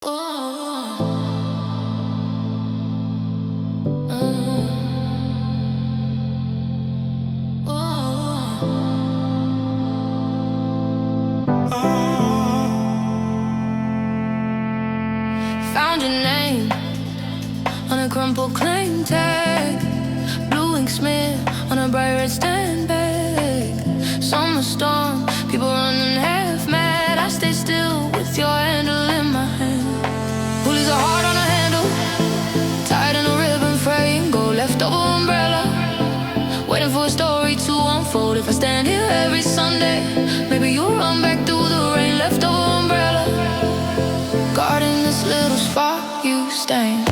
Found your name on a crumpled claim tag, blue ink smear on a bright red stand bag. Summer storm, people running half mad. I stay still with your handle in my hand. Pulleys are hard on a handle, tied in a ribbon frame. Go leftover umbrella, waiting for a story to unfold. If I stand here every Sunday, maybe you'll run back through the rain. Leftover umbrella, guarding this little spot you stain.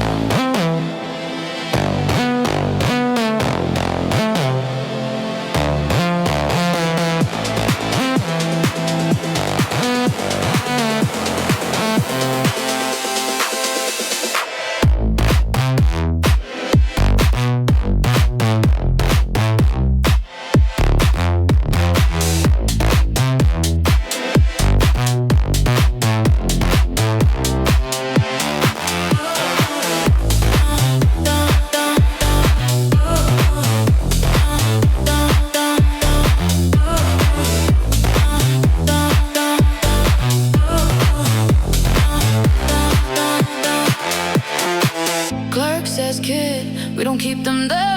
Clerk says, kid, we don't keep them there.